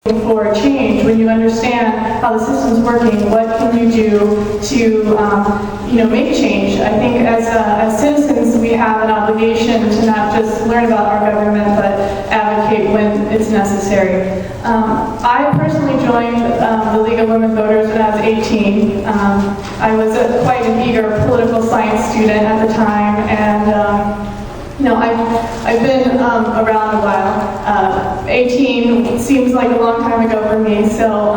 for change, when you understand how the system's working, what can you do to make change? I think as citizens we have an obligation to not just learn about our government but advocate when it's necessary. I personally joined the League of Women Voters when I was 18. I was quite an eager political science student at the time, and I've been around a while. 18 seems like a long time ago for me, so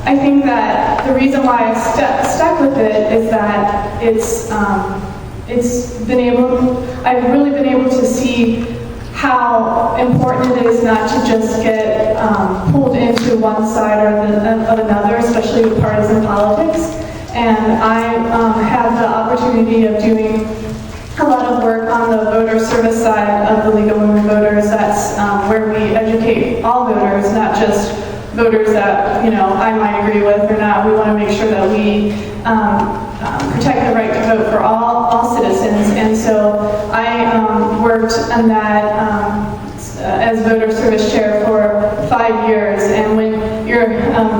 I think that the reason why I stuck with it is that I've really been able to see how important it is not to just get pulled into one side or of another, especially with partisan politics. And I had the opportunity of doing a lot of work on the voter service side of the League of Women Voters. That's where we educate all voters, not just voters that I might agree with or not. We want to make sure that we protect the right to vote for all citizens. And so I worked on that as voter service chair for 5 years. And when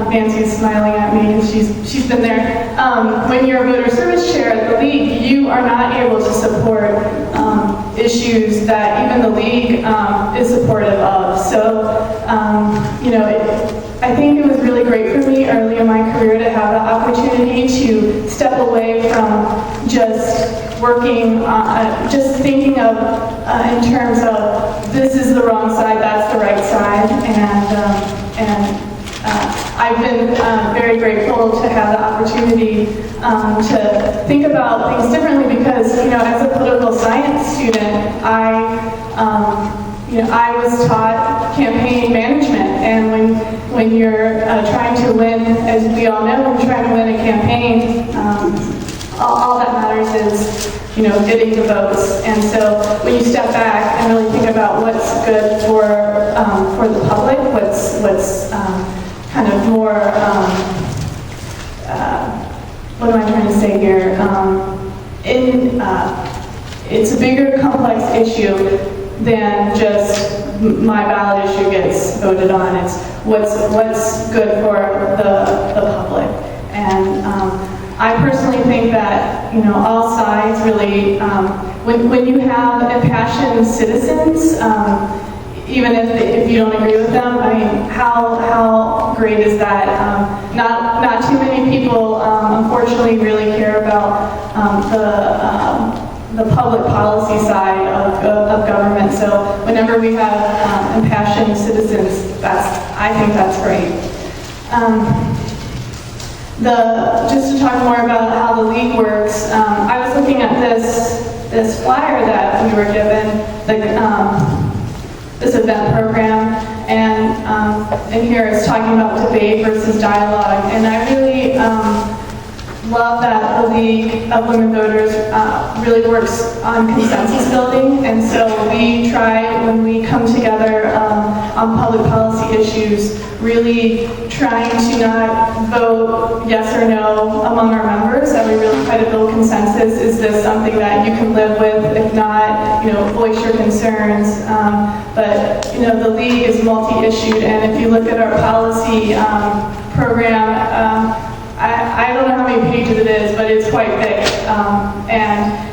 Nancy's smiling at me because she's been there. When you're a voter service chair at the League, you are not able to support issues that even the League is supportive of. So, I think it was really great for me early in my career to have the opportunity to step away from just working, just thinking of in terms of this is the wrong side, that's the right side, and I've been very grateful to have the opportunity to think about things differently because, as a political science student, I was taught campaign management, and when you're trying to win, as we all know, when you're trying to win a campaign, all that matters is, getting the votes. And so when you step back and really think about what's good for the public, what's kind of more, what am I trying to say here? It's a bigger, complex issue than just my ballot issue gets voted on. It's what's good for the public. And I personally think that all sides really, when you have impassioned citizens, even if you don't agree with them, I mean, how great is that? Not too many people, unfortunately, really care about the public policy side of government. So whenever we have impassioned citizens, I think that's great. Just to talk more about how the League works, I was looking at this flyer that we were given, this event program, and here it's talking about debate versus dialogue, and I really love that the League of Women Voters really works on consensus building, and so we try, when we come together on public policy issues, really trying to not vote yes or no among our members, that we really try to build consensus. Is this something that you can live with? If not, voice your concerns. But the League is multi-issued, and if you look at our policy program, I don't know how many pages it is, but it's quite big. And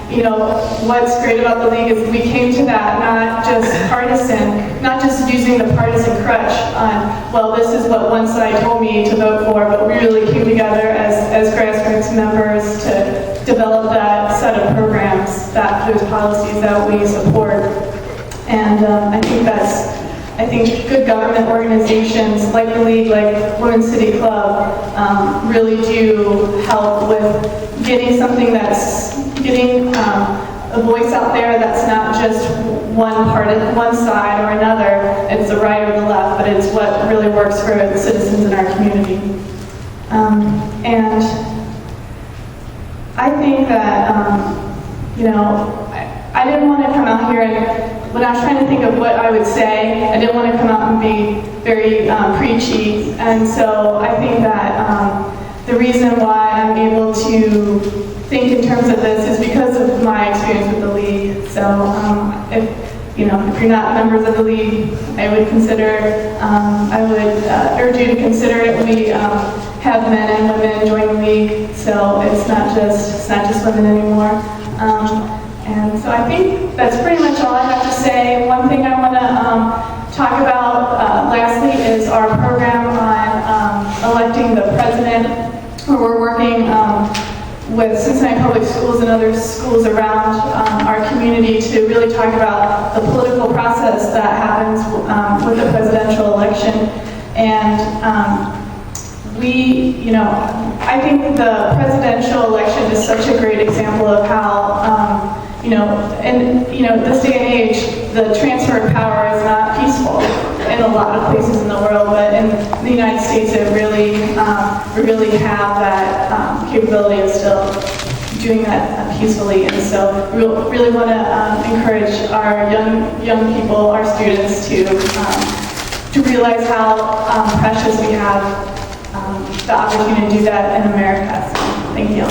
what's great about the League is we came to that not just partisan, not just using the partisan crutch on, well, this is what one side told me to vote for, but we really came together as grassroots members to develop that set of programs, those policies that we support. And I think good government organizations like the League, like Women's City Club, really do help with getting a voice out there that's not just one side or another. It's the right or the left, but it's what really works for the citizens in our community. And I think that I didn't want to come out here and, when I was trying to think of what I would say, I didn't want to come out and be very preachy, and so I think that the reason why I'm able to think in terms of this is because of my experience with the League. So if you're not members of the League, I would consider, encourage you to consider it. We have men and women join the league, so it's not just women anymore. And so I think that's pretty much all I have to say. One thing I want to talk about lastly is our program on electing the president, where we're working with Cincinnati Public Schools and other schools around our community to really talk about the political process that happens with the presidential election. And I think the presidential election is such a great example of how, this day and age, the transfer of power is not peaceful in a lot of places in the world, but in the United States, we really have that capability of still doing that peacefully. And so we really want to encourage our young people, our students, to realize how precious we have the opportunity to do that in America. So, thank you.